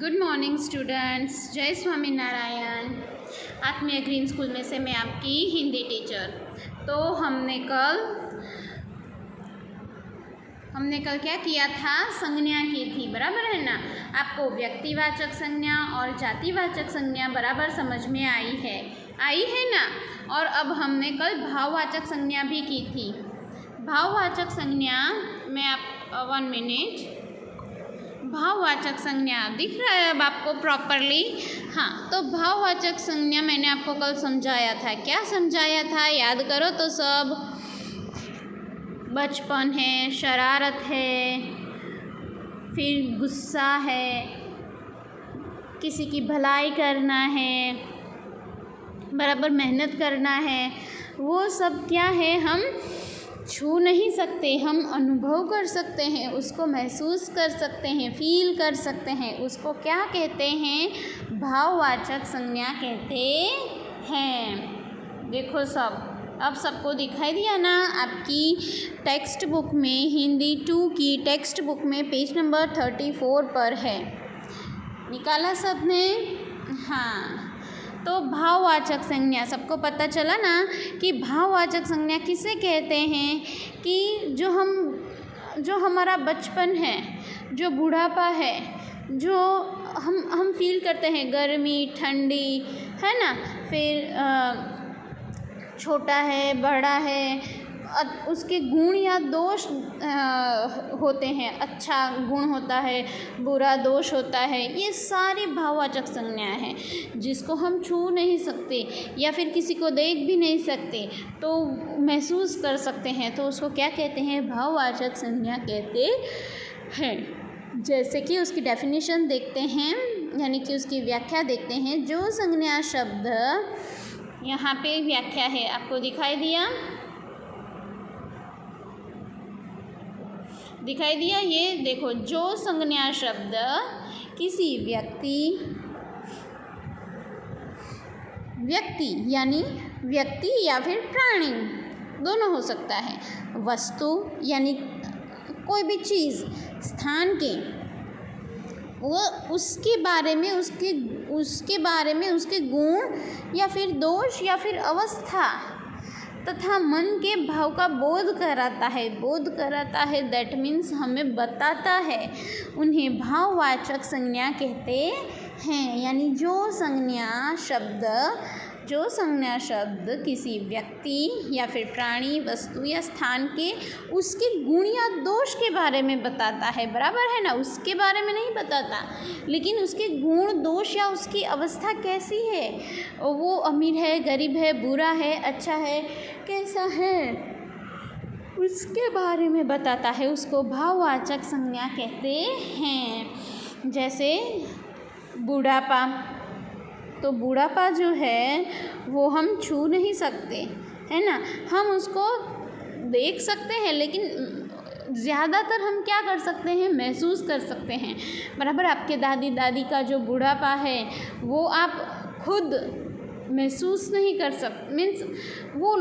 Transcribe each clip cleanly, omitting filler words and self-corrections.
Good morning students, जय स्वामी नारायण। आत्मीय green school में से मैं आपकी हिंदी टीचर। तो हमने कल क्या किया था? संज्ञा की थी, बराबर है ना। आपको व्यक्तिवाचक संज्ञा और जातिवाचक संज्ञा बराबर समझ में आई है ना। और अब हमने कल भाववाचक संज्ञा भी की थी। भाववाचक संज्ञा में आप 1 मिनट, भाववाचक संज्ञा दिख रहा है अब आपको प्रॉपरली? हाँ, तो भाववाचक संज्ञा मैंने आपको कल समझाया था। क्या समझाया था? याद करो तो सब। बचपन है, शरारत है, फिर गुस्सा है, किसी की भलाई करना है, बराबर मेहनत करना है, वो सब क्या है? हम छू नहीं सकते, हम अनुभव कर सकते हैं, उसको महसूस कर सकते हैं, फील कर सकते हैं। उसको क्या कहते हैं? भाववाचक संज्ञा कहते हैं। देखो सब, अब सबको दिखाई दिया ना? आपकी टेक्स्ट बुक में, हिंदी 2 की टेक्स्ट बुक में पेज नंबर 34 पर है। निकाला सबने? हाँ, तो भाववाचक संज्ञा सबको पता चला ना कि भाववाचक संज्ञा किसे कहते हैं? कि जो हमारा बचपन है, जो बुढ़ापा है, जो हम फील करते हैं, गर्मी, ठंडी, है ना, फिर छोटा है, बड़ा है, उसके गुण या दोष होते हैं। अच्छा गुण होता है, बुरा दोष होता है। ये सारी भाववाचक संज्ञाएं हैं जिसको हम छू नहीं सकते या फिर किसी को देख भी नहीं सकते, तो महसूस कर सकते हैं। तो उसको क्या कहते हैं? भाववाचक संज्ञा कहते हैं। जैसे कि उसकी डेफिनेशन देखते हैं, यानी कि उसकी व्याख्या देखते हैं। जो संज्ञा शब्द, यहाँ पे व्याख्या है, आपको दिखाई दिया? ये देखो, जो संज्ञा शब्द किसी व्यक्ति यानी व्यक्ति या फिर प्राणी, दोनों हो सकता है, वस्तु यानी कोई भी चीज़, स्थान के, वो उसके बारे में उसके गुण या फिर दोष या फिर अवस्था तथा मन के भाव का बोध कराता है। दैट मीन्स हमें बताता है। उन्हें भाववाचक संज्ञा कहते हैं। यानी जो संज्ञा शब्द किसी व्यक्ति या फिर प्राणी, वस्तु या स्थान के उसके गुण या दोष के बारे में बताता है, बराबर है ना। उसके बारे में नहीं बताता, लेकिन उसके गुण, दोष या उसकी अवस्था कैसी है, वो अमीर है, गरीब है, बुरा है, अच्छा है, कैसा है, उसके बारे में बताता है। उसको भाववाचक संज्ञा कहते हैं। जैसे बुढ़ापा, तो बुढ़ापा जो है वो हम छू नहीं सकते, है ना। हम उसको देख सकते हैं, लेकिन ज़्यादातर हम क्या कर सकते हैं? महसूस कर सकते हैं, बराबर। आपके दादी का जो बुढ़ापा है वो आप खुद महसूस नहीं कर सकते, मीन्स वो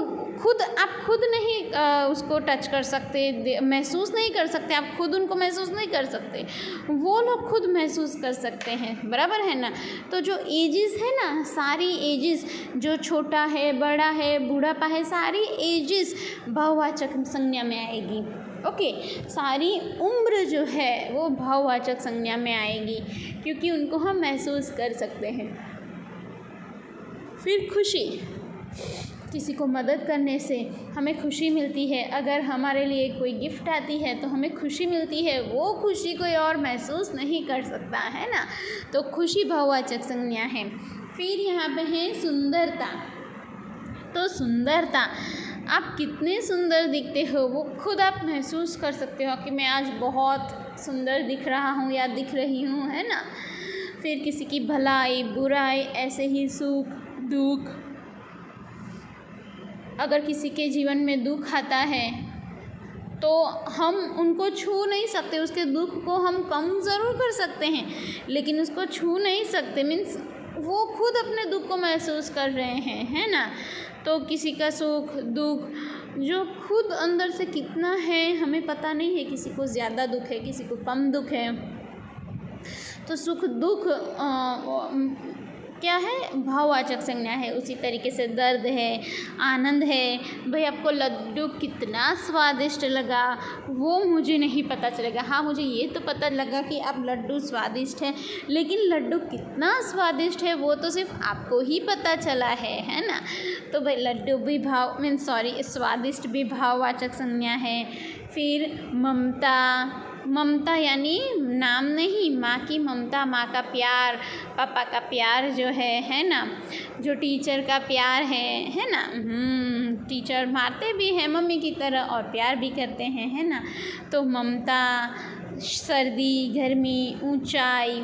आप खुद नहीं उसको टच कर सकते, महसूस नहीं कर सकते। आप खुद उनको महसूस नहीं कर सकते, वो लोग खुद महसूस कर सकते हैं, बराबर है ना। तो जो एजेस है ना, सारी एजेस, जो छोटा है, बड़ा है, बूढ़ापा है, सारी एजेस भाववाचक संज्ञा में आएगी। ओके, सारी उम्र जो है वो भाववाचक संज्ञा में आएगी, क्योंकि उनको हम महसूस कर सकते हैं। फिर खुशी, किसी को मदद करने से हमें खुशी मिलती है। अगर हमारे लिए कोई गिफ्ट आती है तो हमें खुशी मिलती है। वो खुशी कोई और महसूस नहीं कर सकता, है ना। तो खुशी भाववाचक संज्ञा है। फिर यहाँ पे है सुंदरता। तो सुंदरता, आप कितने सुंदर दिखते हो वो खुद आप महसूस कर सकते हो कि मैं आज बहुत सुंदर दिख रहा हूँ या दिख रही हूँ, है ना। फिर किसी की भलाई, बुराई, ऐसे ही सुख, दुख, अगर किसी के जीवन में दुख आता है तो हम उनको छू नहीं सकते। उसके दुख को हम कम ज़रूर कर सकते हैं, लेकिन उसको छू नहीं सकते। मीन्स वो खुद अपने दुख को महसूस कर रहे हैं, है ना। तो किसी का सुख, दुख जो खुद अंदर से कितना है हमें पता नहीं है। किसी को ज़्यादा दुख है, किसी को कम दुख है। तो सुख दुख क्या है, भाववाचक संज्ञा है। उसी तरीके से दर्द है, आनंद है। भाई आपको लड्डू कितना स्वादिष्ट लगा वो मुझे नहीं पता चलेगा। हाँ, मुझे ये तो पता लगा कि आप लड्डू स्वादिष्ट है, लेकिन लड्डू कितना स्वादिष्ट है वो तो सिर्फ आपको ही पता चला है ना। तो भाई लड्डू भी स्वादिष्ट भी भाववाचक संज्ञा है। फिर ममता यानी नाम नहीं, माँ की ममता, माँ का प्यार, पापा का प्यार जो है ना, जो टीचर का प्यार है ना। टीचर मारते भी हैं मम्मी की तरह और प्यार भी करते हैं, है ना। तो ममता, सर्दी, गर्मी, ऊंचाई,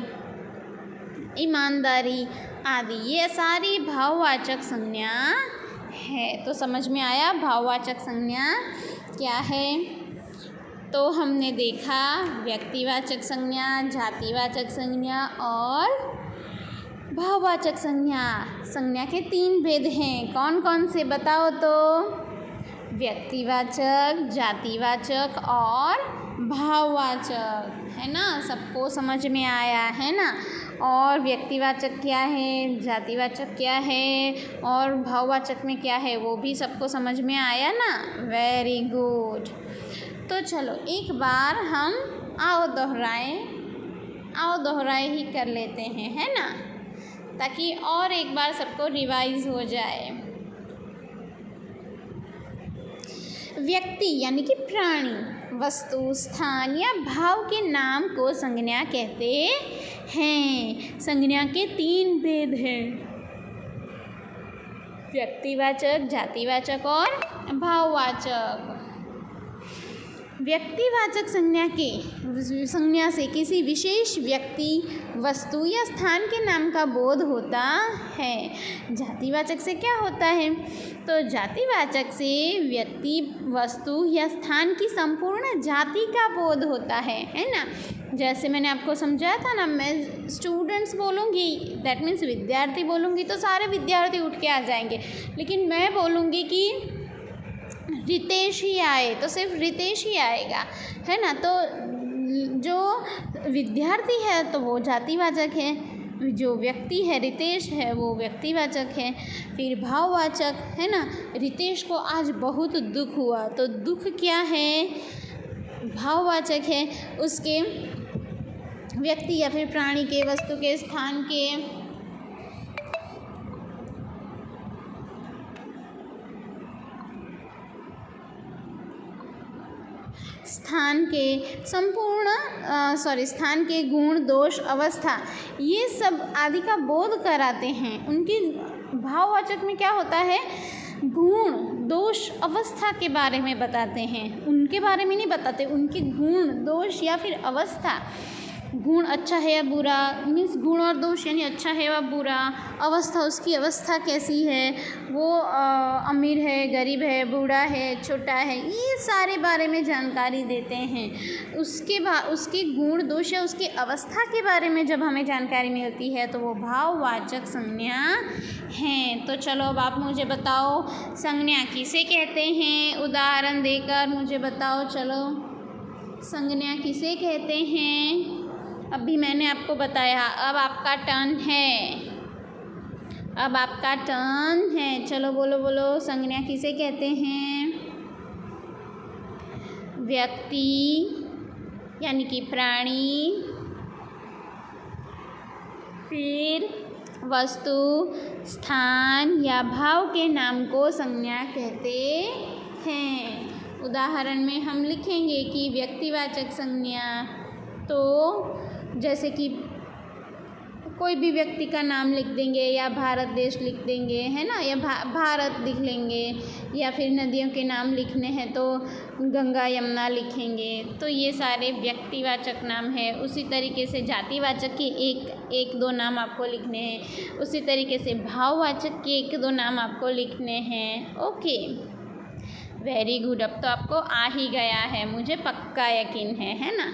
ईमानदारी आदि ये सारी भाववाचक संज्ञा है। तो समझ में आया भाववाचक संज्ञा क्या है। तो हमने देखा व्यक्तिवाचक संज्ञा, जातिवाचक संज्ञा और भाववाचक संज्ञा के 3 भेद हैं। कौन कौन से बताओ तो? व्यक्तिवाचक, जातिवाचक और भाववाचक, है ना। सबको समझ में आया है ना। और व्यक्तिवाचक क्या है, जातिवाचक क्या है और भाववाचक में क्या है वो भी सबको समझ में आया ना। Very good. तो चलो एक बार हम आओ दोहराए ही कर लेते हैं, है ना, ताकि और एक बार सबको रिवाइज हो जाए। व्यक्ति यानी कि प्राणी, वस्तु, स्थान या भाव के नाम को संज्ञा कहते हैं। संज्ञा के 3 भेद हैं, व्यक्तिवाचक, जातिवाचक और भाववाचक। व्यक्तिवाचक संज्ञा से किसी विशेष व्यक्ति, वस्तु या स्थान के नाम का बोध होता है। जातिवाचक से क्या होता है? तो जातिवाचक से व्यक्ति, वस्तु या स्थान की संपूर्ण जाति का बोध होता है ना। जैसे मैंने आपको समझाया था ना, मैं स्टूडेंट्स बोलूँगी दैट मीन्स विद्यार्थी बोलूँगी तो सारे विद्यार्थी उठ के आ जाएंगे, लेकिन मैं बोलूँगी कि रितेश ही आए तो सिर्फ रितेश ही आएगा, है ना। तो जो विद्यार्थी है तो वो जातिवाचक है, जो व्यक्ति है रितेश है वो व्यक्तिवाचक है। फिर भाववाचक, है ना। रितेश को आज बहुत दुख हुआ तो दुख क्या है, भाववाचक है। उसके व्यक्ति या फिर प्राणी के, वस्तु के, स्थान के गुण, दोष, अवस्था ये सब आदि का बोध कराते हैं। उनकी भाववाचक में क्या होता है, गुण, दोष, अवस्था के बारे में बताते हैं। उनके बारे में नहीं बताते, उनके गुण, दोष या फिर अवस्था। गुण अच्छा है या बुरा, मीन्स गुण और दोष यानी अच्छा है या बुरा। अवस्था, उसकी अवस्था कैसी है, वो अमीर है, गरीब है, बूढ़ा है, छोटा है, ये सारे बारे में जानकारी देते हैं। उसके गुण, दोष या उसकी अवस्था के बारे में जब हमें जानकारी मिलती है तो वो भाववाचक संज्ञा हैं। तो चलो अब आप मुझे बताओ संज्ञा किसे कहते हैं, उदाहरण देकर मुझे बताओ। चलो संज्ञा किसे कहते हैं, अभी मैंने आपको बताया, अब आपका टर्न है। चलो बोलो संज्ञा किसे कहते हैं? व्यक्ति यानी कि प्राणी, फिर वस्तु, स्थान या भाव के नाम को संज्ञा कहते हैं। उदाहरण में हम लिखेंगे कि व्यक्तिवाचक संज्ञा, तो जैसे कि कोई भी व्यक्ति का नाम लिख देंगे या भारत देश लिख देंगे, है ना, या भारत लिख लेंगे, या फिर नदियों के नाम लिखने हैं तो गंगा, यमुना लिखेंगे। तो ये सारे व्यक्तिवाचक नाम है। उसी तरीके से जातिवाचक के एक दो नाम आपको लिखने हैं, उसी तरीके से भाववाचक के 1-2 नाम आपको लिखने हैं। Okay, very good. अब तो आपको आ ही गया है, मुझे पक्का यकीन है ना।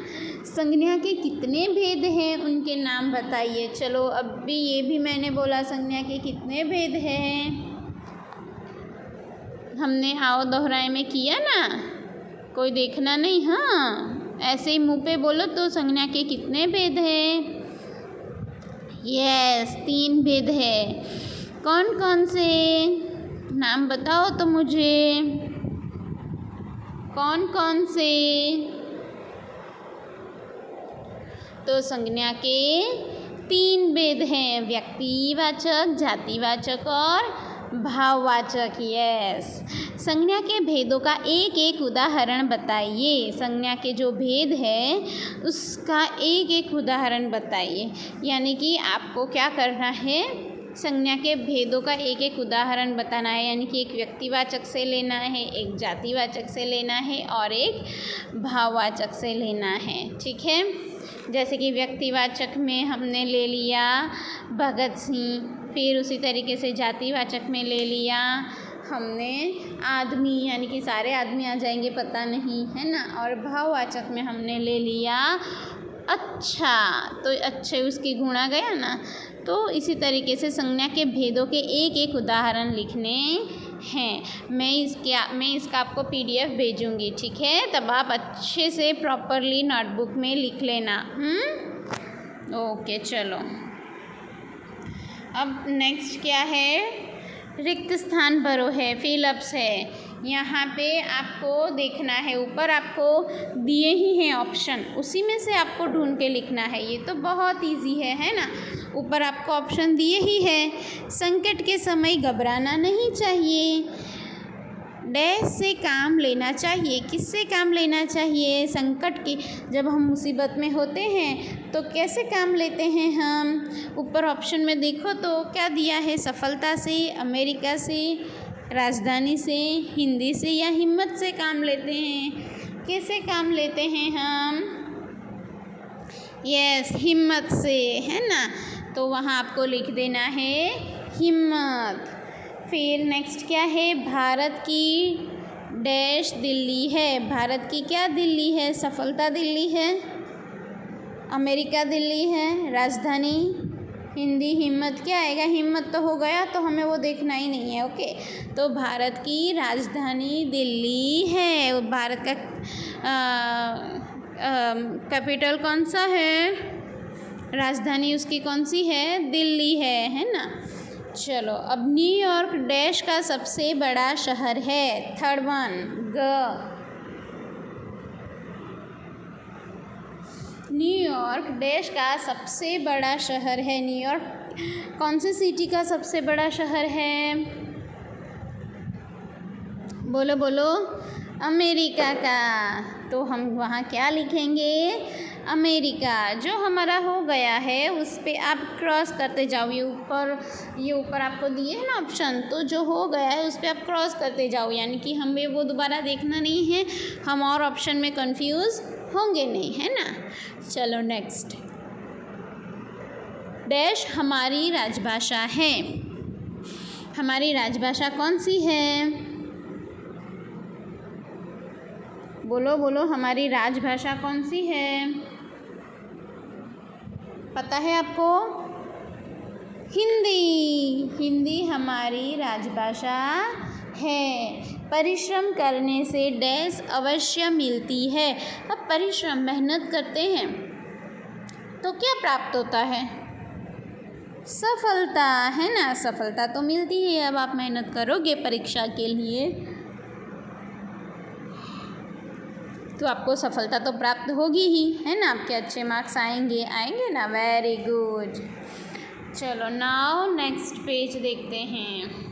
संज्ञा के कितने भेद हैं उनके नाम बताइए। चलो अभी ये भी मैंने बोला संज्ञा के कितने भेद हैं, हमने आओ दोहराए में किया ना, कोई देखना नहीं, हाँ ऐसे ही मुँह पे बोलो तो संज्ञा के कितने भेद हैं। यस, 3 भेद है। कौन कौन से? नाम बताओ तो मुझे, कौन कौन से? तो संज्ञा के 3 भेद हैं, व्यक्तिवाचक, जातिवाचक और भाववाचक। यस, संज्ञा के भेदों का एक एक उदाहरण बताइए। संज्ञा के जो भेद है उसका एक एक उदाहरण बताइए। यानी कि आपको क्या करना है, संज्ञा के भेदों का एक एक उदाहरण बताना है। यानी कि एक व्यक्तिवाचक से लेना है, एक जातिवाचक से लेना है और एक भाववाचक से लेना है। ठीक है, जैसे कि व्यक्तिवाचक में हमने ले लिया भगत सिंह, फिर उसी तरीके से जातिवाचक में ले लिया हमने आदमी, यानी कि सारे आदमी आ जाएंगे पता नहीं, है ना। और भाववाचक में हमने ले लिया अच्छा, तो अच्छे उसकी गुण आ गया ना। तो इसी तरीके से संज्ञा के भेदों के एक एक उदाहरण लिखने हैं। मैं इसका आपको PDF भेजूंगी, ठीक है। तब आप अच्छे से प्रॉपरली नोटबुक में लिख लेना। ओके, चलो अब नेक्स्ट क्या है, रिक्त स्थान भरो है, फिलअप्स है। यहाँ पे आपको देखना है, ऊपर आपको दिए ही हैं ऑप्शन, उसी में से आपको ढूंढ के लिखना है। ये तो बहुत इजी है ना। ऊपर आपको ऑप्शन दिए ही है। संकट के समय घबराना नहीं चाहिए, डैश से काम लेना चाहिए। किससे काम लेना चाहिए? संकट की, जब हम मुसीबत में होते हैं तो कैसे काम लेते हैं हम? ऊपर ऑप्शन में देखो तो क्या दिया है, सफलता से, अमेरिका से, राजधानी से, हिंदी से या हिम्मत से काम लेते हैं। कैसे काम लेते हैं हम? यस, हिम्मत से, है ना। तो वहाँ आपको लिख देना है हिम्मत। फिर नेक्स्ट क्या है, भारत की डैश दिल्ली है। भारत की क्या दिल्ली है? सफलता दिल्ली है, अमेरिका दिल्ली है, राजधानी हिंदी, हिम्मत क्या आएगा? हिम्मत तो हो गया, तो हमें वो देखना ही नहीं है। ओके, तो भारत की राजधानी दिल्ली है। भारत का कैपिटल कौन सा है? राजधानी उसकी कौन सी है? दिल्ली है ना। चलो, अब न्यूयॉर्क डैश का सबसे बड़ा शहर है। थर्ड वन, न्यूयॉर्क डैश का सबसे बड़ा शहर है। न्यूयॉर्क कौन सी सिटी का सबसे बड़ा शहर है? बोलो बोलो, अमेरिका का। तो हम वहाँ क्या लिखेंगे? अमेरिका। जो हमारा हो गया है उस पर आप क्रॉस करते जाओ। ये ऊपर आपको दिए है ना ऑप्शन, तो जो हो गया है उस पर आप क्रॉस करते जाओ। यानी कि हमें वो दोबारा देखना नहीं है, हम और ऑप्शन में कंफ्यूज होंगे नहीं, है ना। चलो नेक्स्ट, डैश हमारी राजभाषा है। हमारी राजभाषा कौन सी है? बोलो बोलो, हमारी राजभाषा कौन सी है? पता है आपको? हिंदी। हिंदी हमारी राजभाषा है। परिश्रम करने से डैश अवश्य मिलती है। अब परिश्रम, मेहनत करते हैं तो क्या प्राप्त होता है? सफलता, है ना। सफलता तो मिलती है। अब आप मेहनत करोगे परीक्षा के लिए तो आपको सफलता तो प्राप्त होगी ही, है ना। आपके अच्छे मार्क्स आएंगे ना। Very good. चलो नाउ नेक्स्ट पेज देखते हैं।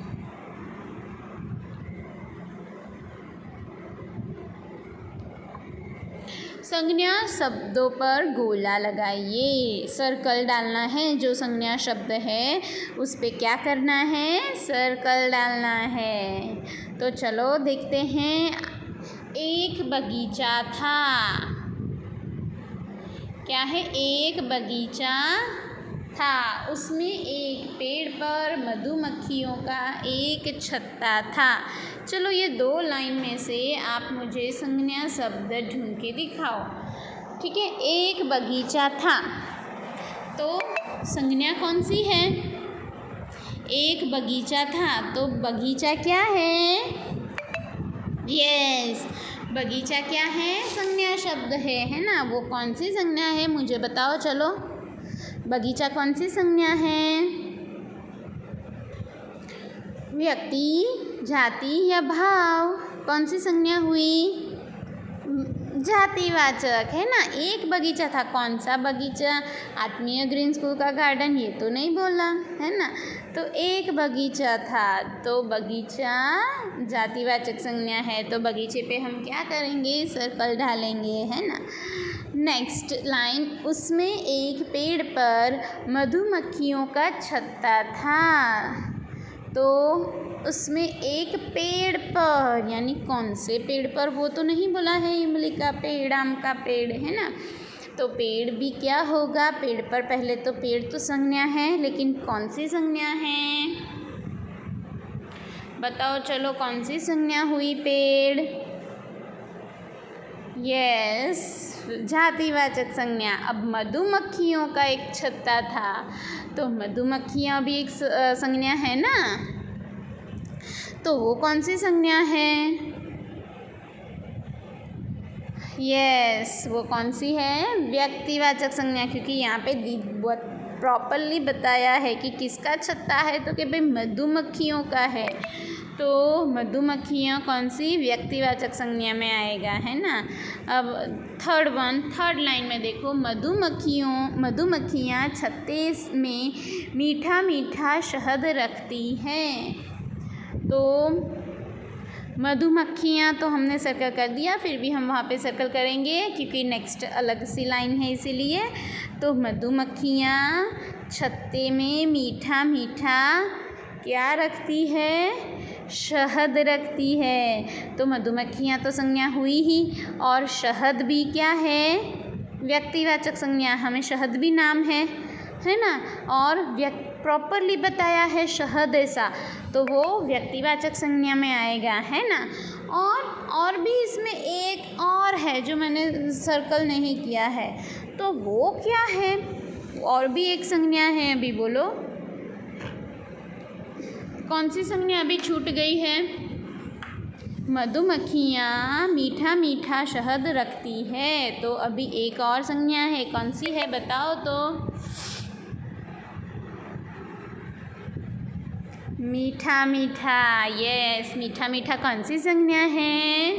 संज्ञा शब्दों पर गोला लगाइए। सर्कल डालना है। जो संज्ञा शब्द है उस पे क्या करना है? सर्कल डालना है। तो चलो देखते हैं। एक बगीचा था। क्या है? एक बगीचा था, उसमें एक पेड़ पर मधुमक्खियों का एक छत्ता था। चलो ये 2 लाइन में से आप मुझे संज्ञा शब्द ढूंढ के दिखाओ। ठीक है, एक बगीचा था, तो संज्ञा कौन सी है? एक बगीचा था, तो बगीचा क्या है? यस, बगीचा क्या है? संज्ञा शब्द है ना। वो कौन सी संज्ञा है मुझे बताओ। चलो, बगीचा कौन सी संज्ञा है? व्यक्ति, जाति या भाव? कौन सी संज्ञा हुई? जातिवाचक, है ना। एक बगीचा था, कौन सा बगीचा? आत्मीय ग्रीन स्कूल का गार्डन, ये तो नहीं बोला, है ना। तो एक बगीचा था, तो बगीचा जातिवाचक संज्ञा है, तो बगीचे पे हम क्या करेंगे? सर्कल डालेंगे, है ना। नेक्स्ट लाइन, उसमें एक पेड़ पर मधुमक्खियों का छत्ता था। तो उसमें एक पेड़ पर, यानी कौन से पेड़ पर, वो तो नहीं बोला है इमली का पेड़, आम का पेड़, है ना। तो पेड़ भी क्या होगा? पेड़ पर, पहले तो पेड़ तो संज्ञा है, लेकिन कौन सी संज्ञा है? बताओ चलो, कौन सी संज्ञा हुई? पेड़। यस, जातिवाचक संज्ञा। अब मधुमक्खियों का एक छत्ता था, तो मधुमक्खियाँ भी एक संज्ञा है ना, तो वो कौन सी संज्ञा है? यस, वो कौन सी है? व्यक्तिवाचक संज्ञा, क्योंकि यहाँ पे बहुत प्रॉपरली बताया है कि किसका छत्ता है, तो कि भाई मधुमक्खियों का है, तो मधुमक्खियाँ कौन सी? व्यक्तिवाचक संज्ञा में आएगा, है ना। अब थर्ड लाइन में देखो, मधुमक्खियाँ छत्ते में मीठा मीठा शहद रखती हैं। तो मधुमक्खियाँ तो हमने सर्कल कर दिया, फिर भी हम वहाँ पे सर्कल करेंगे क्योंकि नेक्स्ट अलग सी लाइन है इसीलिए। तो मधुमक्खियाँ छत्ते में मीठा मीठा क्या रखती है? शहद रखती है। तो मधुमक्खियाँ तो संज्ञा हुई ही, और शहद भी क्या है? व्यक्तिवाचक संज्ञा। हमें शहद भी नाम है ना, और प्रॉपरली बताया है शहद ऐसा, तो वो व्यक्तिवाचक संज्ञा में आएगा, है ना। और भी इसमें एक और है जो मैंने सर्कल नहीं किया है, तो वो क्या है? और भी एक संज्ञा है, अभी बोलो कौन सी संज्ञा अभी छूट गई है? मधुमक्खियाँ मीठा मीठा शहद रखती है, तो अभी एक और संज्ञा है, कौन सी है बताओ तो? मीठा मीठा। यस, मीठा मीठा कौन सी संज्ञा है?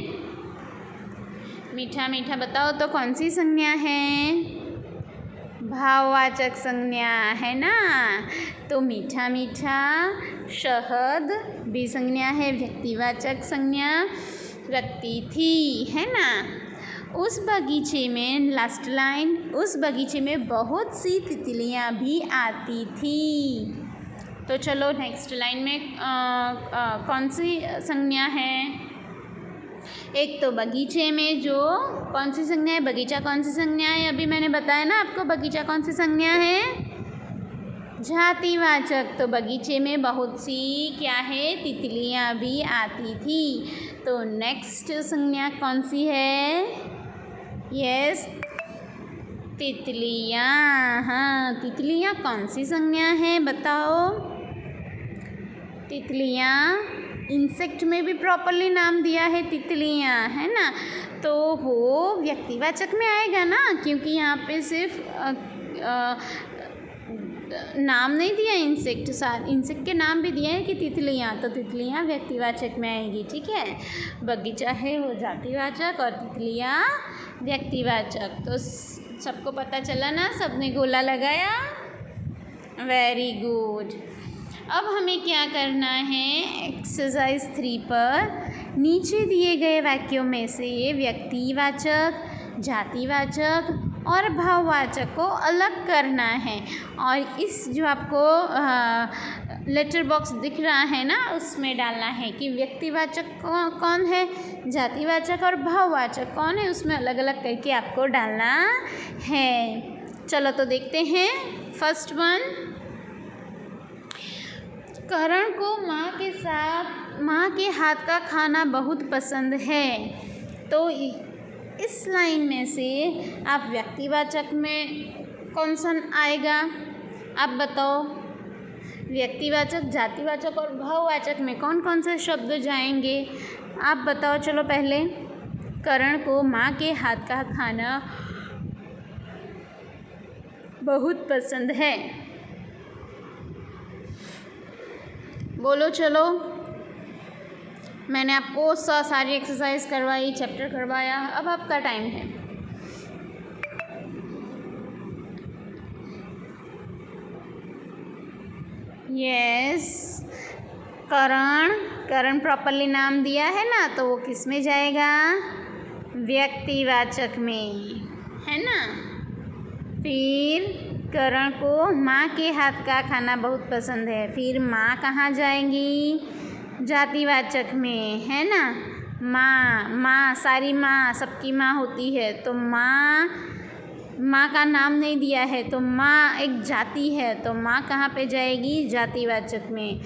मीठा मीठा बताओ तो कौन सी संज्ञा है? भाववाचक संज्ञा, है ना। तो मीठा मीठा शहद भी संज्ञा है, व्यक्तिवाचक संज्ञा रखती थी, है ना। उस बगीचे में, लास्ट लाइन, उस बगीचे में बहुत सी तितलियाँ भी आती थी। तो चलो नेक्स्ट लाइन में कौन सी संज्ञा है? एक तो बगीचे में जो कौन सी संज्ञा है? बगीचा कौन सी संज्ञा है? अभी मैंने बताया ना आपको, बगीचा कौन सी संज्ञा है? जातिवाचक। तो बगीचे में बहुत सी क्या है? तितलियाँ भी आती थी। तो नेक्स्ट संज्ञा कौन सी है? यस, तितलियाँ। हाँ, तितलियाँ कौन सी संज्ञा है बताओ? तितलियाँ इंसेक्ट में भी प्रॉपरली नाम दिया है तितलियाँ, है ना। तो वो व्यक्तिवाचक में आएगा ना, क्योंकि यहाँ पे सिर्फ नाम नहीं दिया इंसेक्ट के नाम भी दिए हैं कि तितलियाँ, तो तितलियाँ व्यक्तिवाचक में आएगी, ठीक है। बगीचा है वो जातिवाचक और तितलियाँ व्यक्तिवाचक। तो सबको पता चला ना, सबने गोला लगाया? Very good. अब हमें क्या करना है? एक्सरसाइज 3 पर नीचे दिए गए वाक्यों में से व्यक्तिवाचक, जातिवाचक और भाववाचक को अलग करना है, और इस जो आपको लेटर बॉक्स दिख रहा है ना, उसमें डालना है कि व्यक्तिवाचक कौन है, जातिवाचक और भाववाचक कौन है, उसमें अलग अलग करके आपको डालना है। चलो तो देखते हैं। फर्स्ट वन, करण को माँ के हाथ का खाना बहुत पसंद है। तो इस लाइन में से आप व्यक्तिवाचक में कौन सा आएगा आप बताओ? व्यक्तिवाचक, जातिवाचक और भाववाचक में कौन कौन से शब्द जाएंगे आप बताओ? चलो पहले, करण को माँ के हाथ का खाना बहुत पसंद है। बोलो चलो। मैंने आपको सारी एक्सरसाइज करवाई, चैप्टर करवाया, अब आपका टाइम है। यस, करण प्रॉपरली नाम दिया है ना, तो वो किस में जाएगा? व्यक्तिवाचक में, है ना। फिर करण को माँ के हाथ का खाना बहुत पसंद है, फिर माँ कहाँ जाएंगी? जातिवाचक में, है ना। माँ सारी माँ, सबकी माँ होती है, तो माँ का नाम नहीं दिया है, तो माँ एक जाति है, तो माँ कहाँ पे जाएगी? जातिवाचक में।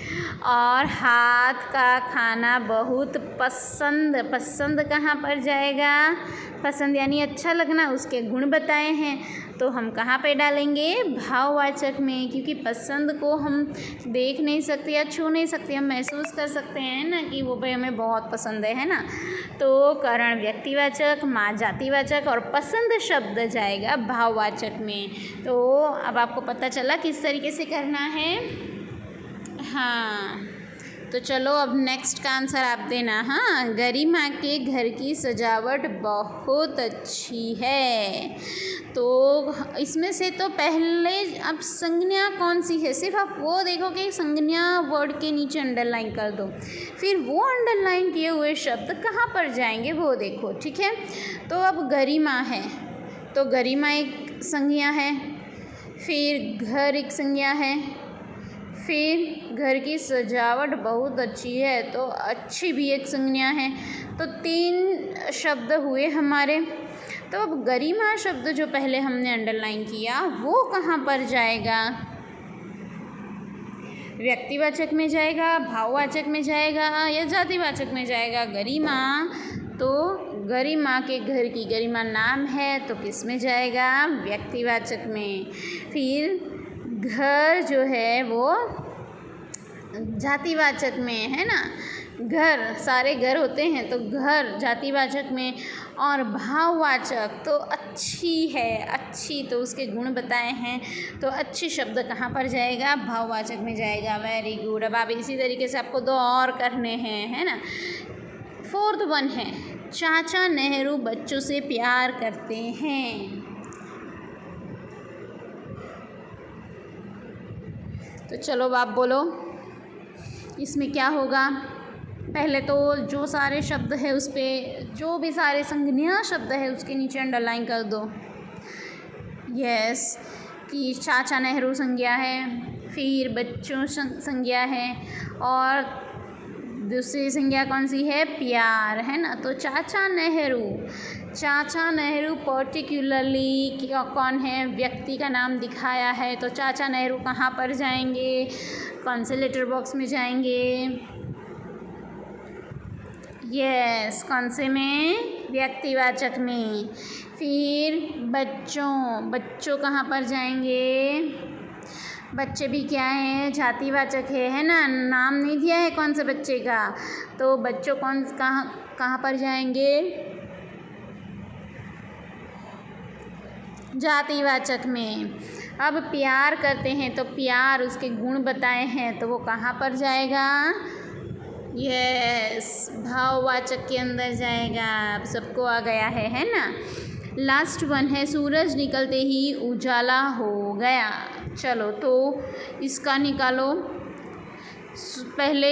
और हाथ का खाना बहुत पसंद कहाँ पर जाएगा? पसंद यानी अच्छा लगना, उसके गुण बताए हैं, तो हम कहाँ पे डालेंगे? भाववाचक में, क्योंकि पसंद को हम देख नहीं सकते या छू नहीं सकते, हम महसूस कर सकते हैं ना कि वो भाई हमें बहुत पसंद है ना। तो करण व्यक्तिवाचक, माँ जातिवाचक और पसंद शब्द जाएगा भाववाचक में। तो अब आपको पता चला किस तरीके से करना है। हाँ, तो चलो अब नेक्स्ट का आंसर आप देना। हाँ, गरिमा के घर की सजावट बहुत अच्छी है। तो इसमें से तो पहले अब संज्ञा कौन सी है, सिर्फ आप वो देखो कि संज्ञा वर्ड के नीचे अंडरलाइन कर दो, फिर वो अंडरलाइन किए हुए शब्द कहाँ पर जाएंगे वो देखो, ठीक है। तो अब गरिमा है, तो गरिमा एक संज्ञा है, फिर घर एक संज्ञा है, फिर घर की सजावट बहुत अच्छी है, तो अच्छी भी एक संज्ञा है। तो 3 शब्द हुए हमारे। तो अब गरिमा शब्द जो पहले हमने अंडरलाइन किया वो कहाँ पर जाएगा? व्यक्तिवाचक में जाएगा, भाववाचक में जाएगा या जातिवाचक में जाएगा? गरिमा, तो गरिमा के घर की, गरिमा नाम है, तो किस में जाएगा? व्यक्तिवाचक में। फिर घर जो है वो जातिवाचक में, है ना। घर, सारे घर होते हैं, तो घर जातिवाचक में। और भाववाचक तो अच्छी है, अच्छी, तो उसके गुण बताए हैं, तो अच्छी शब्द कहाँ पर जाएगा? भाववाचक में जाएगा। Very good. अब आप इसी तरीके से आपको 2 और करने हैं, है ना। 4th वन है, चाचा नेहरू बच्चों से प्यार करते हैं। तो चलो आप बोलो, इसमें क्या होगा? पहले तो जो सारे शब्द है उस पर, जो भी सारे संज्ञा शब्द है उसके नीचे अंडरलाइन कर दो। यस, कि चाचा नेहरू संज्ञा है, फिर बच्चों संज्ञा है, और दूसरी संज्ञा कौन सी है? प्यार, है ना। तो चाचा नेहरू पर्टिकुलरली कौन है? व्यक्ति का नाम दिखाया है, तो चाचा नेहरू कहाँ पर जाएंगे? कौन से लेटर बॉक्स में जाएंगे? यस, कौन से में? व्यक्तिवाचक में। फिर बच्चों कहाँ पर जाएंगे? बच्चे भी क्या है? जातिवाचक है ना। नाम नहीं दिया है कौन से बच्चे का, तो बच्चों कहाँ पर जाएंगे? जातिवाचक में। अब प्यार करते हैं, तो प्यार उसके गुण बताए हैं, तो वो कहाँ पर जाएगा? यस, भाववाचक के अंदर जाएगा। अब सबको आ गया है ना। लास्ट वन है, सूरज निकलते ही उजाला हो गया। चलो, तो इसका निकालो। पहले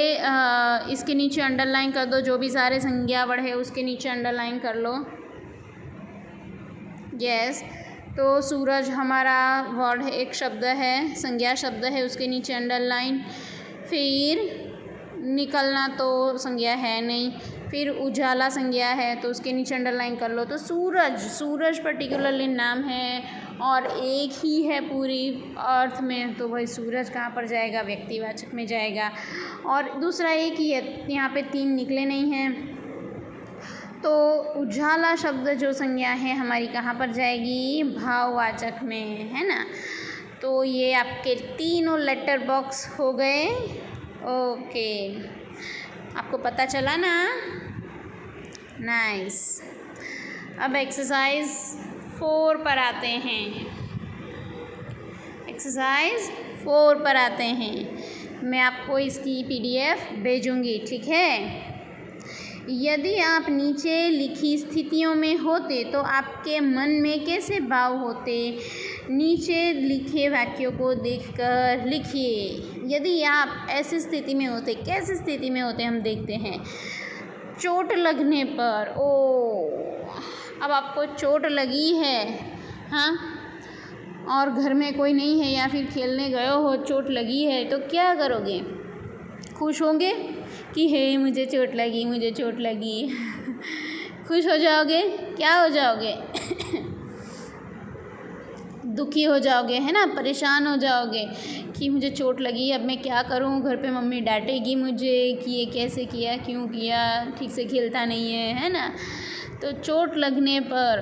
इसके नीचे अंडरलाइन कर दो, जो भी सारे संज्ञा वर्ड है उसके नीचे अंडरलाइन कर लो। यस, तो सूरज हमारा वर्ड है, एक शब्द है, संज्ञा शब्द है, उसके नीचे अंडरलाइन। फिर निकलना तो संज्ञा है नहीं, फिर उजाला संज्ञा है, तो उसके नीचे अंडरलाइन कर लो। तो सूरज पर्टिकुलरली नाम है और एक ही है पूरी अर्थ में, तो वही सूरज कहाँ पर जाएगा? व्यक्तिवाचक में जाएगा। और दूसरा एक ही है, यहाँ पे 3 निकले नहीं हैं, तो उजाला शब्द जो संज्ञा है हमारी कहाँ पर जाएगी? भाववाचक में, है ना। तो ये आपके 3 लेटर बॉक्स हो गए। ओके, आपको पता चला ना? नाइस। अब एक्सरसाइज 4 पर आते हैं। एक्सरसाइज 4 पर आते हैं। मैं आपको इसकी PDF भेजूँगी, ठीक है। यदि आप नीचे लिखी स्थितियों में होते तो आपके मन में कैसे भाव होते? नीचे लिखे वाक्यों को देखकर लिखिए। यदि आप ऐसी स्थिति में होते, कैसी स्थिति में होते हम देखते हैं। चोट लगने पर, अब आपको चोट लगी है, हाँ, और घर में कोई नहीं है या फिर खेलने गए हो, चोट लगी है, तो क्या करोगे? खुश होंगे कि हे मुझे चोट लगी, मुझे चोट लगी। खुश हो जाओगे? क्या हो जाओगे? दुखी हो जाओगे, है ना, परेशान हो जाओगे कि मुझे चोट लगी, अब मैं क्या करूं, घर पे मम्मी डांटेगी मुझे कि ये कैसे किया, क्यों किया, ठीक से खेलता नहीं है ना। तो चोट लगने पर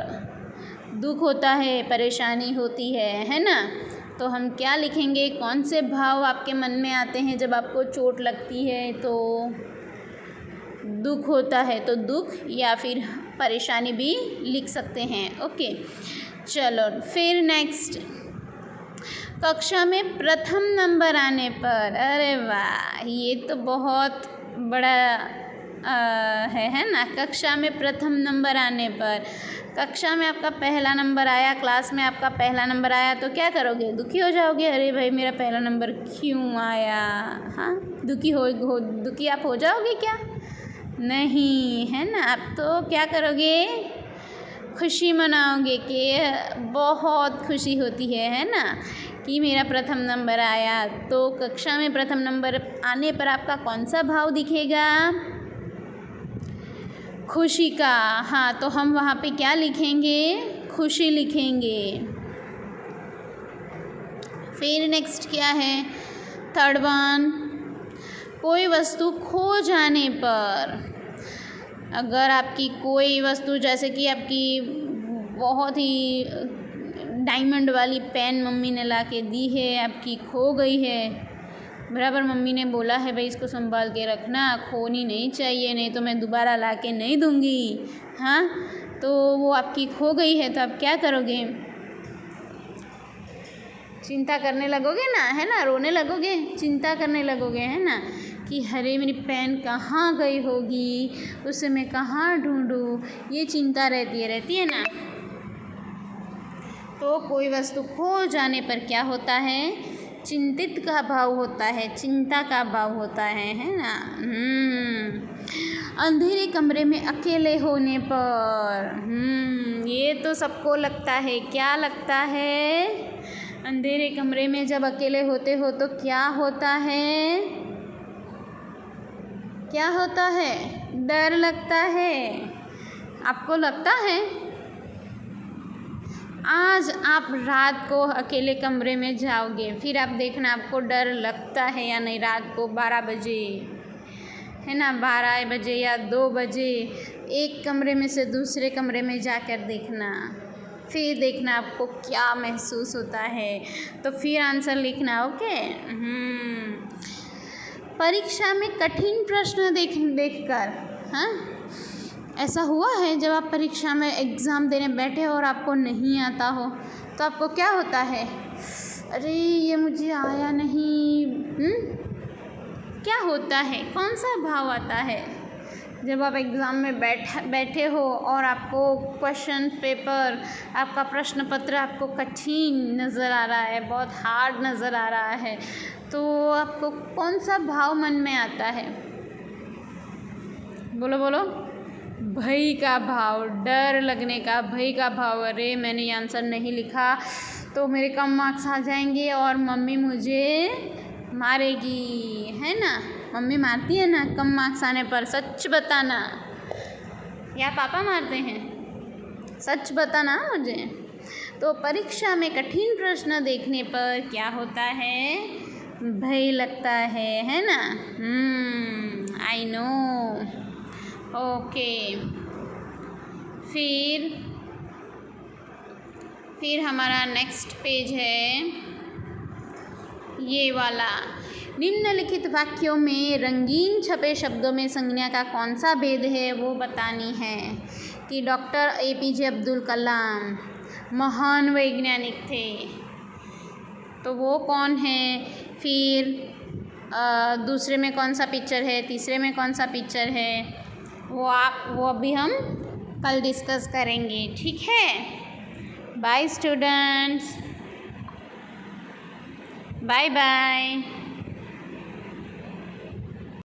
दुख होता है, परेशानी होती है ना। तो हम क्या लिखेंगे? कौन से भाव आपके मन में आते हैं जब आपको चोट लगती है? तो दुख होता है तो दुख, या फिर परेशानी भी लिख सकते हैं। ओके, चलो फिर नेक्स्ट, कक्षा में प्रथम नंबर आने पर। अरे वाह, ये तो बहुत बड़ा है ना। कक्षा में प्रथम नंबर आने पर, कक्षा में आपका पहला नंबर आया, क्लास में आपका पहला नंबर आया, तो क्या करोगे? दुखी हो जाओगे, अरे भाई मेरा पहला नंबर क्यों आया, हाँ, दुखी आप हो जाओगे क्या? नहीं, है ना। आप तो क्या करोगे? खुशी मनाओगे कि बहुत खुशी होती है ना, कि मेरा प्रथम नंबर आया। तो कक्षा में प्रथम नंबर आने पर आपका कौन सा भाव दिखेगा? खुशी का। हाँ, तो हम वहाँ पे क्या लिखेंगे? खुशी लिखेंगे। फिर नेक्स्ट क्या है? थर्ड वन, कोई वस्तु खो जाने पर। अगर आपकी कोई वस्तु, जैसे कि आपकी बहुत ही डायमंड वाली पेन मम्मी ने ला के दी है, आपकी खो गई है, बराबर मम्मी ने बोला है भाई इसको संभाल के रखना, खोनी नहीं चाहिए, नहीं तो मैं दोबारा ला के नहीं दूँगी, हाँ, तो वो आपकी खो गई है, तो आप क्या करोगे? चिंता करने लगोगे ना, है ना, रोने लगोगे, चिंता करने लगोगे, है ना, कि अरे मेरी पेन कहाँ गई होगी, उसे मैं कहाँ ढूंढूं, ये चिंता रहती है ना। तो कोई वस्तु खो जाने पर क्या होता है? चिंतित का भाव होता है, चिंता का भाव होता है ना। अंधेरे कमरे में अकेले होने पर, ये तो सबको लगता है। क्या लगता है? अंधेरे कमरे में जब अकेले होते हो तो क्या होता है? क्या होता है? डर लगता है। आपको लगता है? आज आप रात को अकेले कमरे में जाओगे, फिर आप देखना आपको डर लगता है या नहीं। रात को 12 बजे, है ना, 12 बजे या 2 बजे एक कमरे में से दूसरे कमरे में जाकर देखना, फिर देखना आपको क्या महसूस होता है, तो फिर आंसर लिखना। ओके। परीक्षा में कठिन प्रश्न देखकर, हाँ, ऐसा हुआ है जब आप परीक्षा में एग्ज़ाम देने बैठे हो और आपको नहीं आता हो, तो आपको क्या होता है? अरे ये मुझे आया नहीं, क्या होता है? कौन सा भाव आता है जब आप एग्ज़ाम में बैठे हो और आपको क्वेश्चन पेपर, आपका प्रश्न पत्र आपको कठिन नज़र आ रहा है, बहुत हार्ड नज़र आ रहा है, तो आपको कौन सा भाव मन में आता है? बोलो बोलो। भय का भाव, डर लगने का, भय का भाव। अरे मैंने ये आंसर नहीं लिखा तो मेरे कम मार्क्स आ जाएंगे और मम्मी मुझे मारेगी, है ना। मम्मी मारती है ना कम मार्क्स आने पर, सच बताना, या पापा मारते हैं? सच बताना मुझे। तो परीक्षा में कठिन प्रश्न देखने पर क्या होता है? भय लगता है ना। I know. ओके, फिर हमारा नेक्स्ट पेज है ये वाला। निम्नलिखित वाक्यों में रंगीन छपे शब्दों में संज्ञा का कौन सा भेद है वो बतानी है। कि डॉक्टर APJ अब्दुल कलाम महान वैज्ञानिक थे, तो वो कौन है, फिर दूसरे में कौन सा पिक्चर है, तीसरे में कौन सा पिक्चर है, वो अभी हम कल डिस्कस करेंगे, ठीक है। Bye students, bye bye.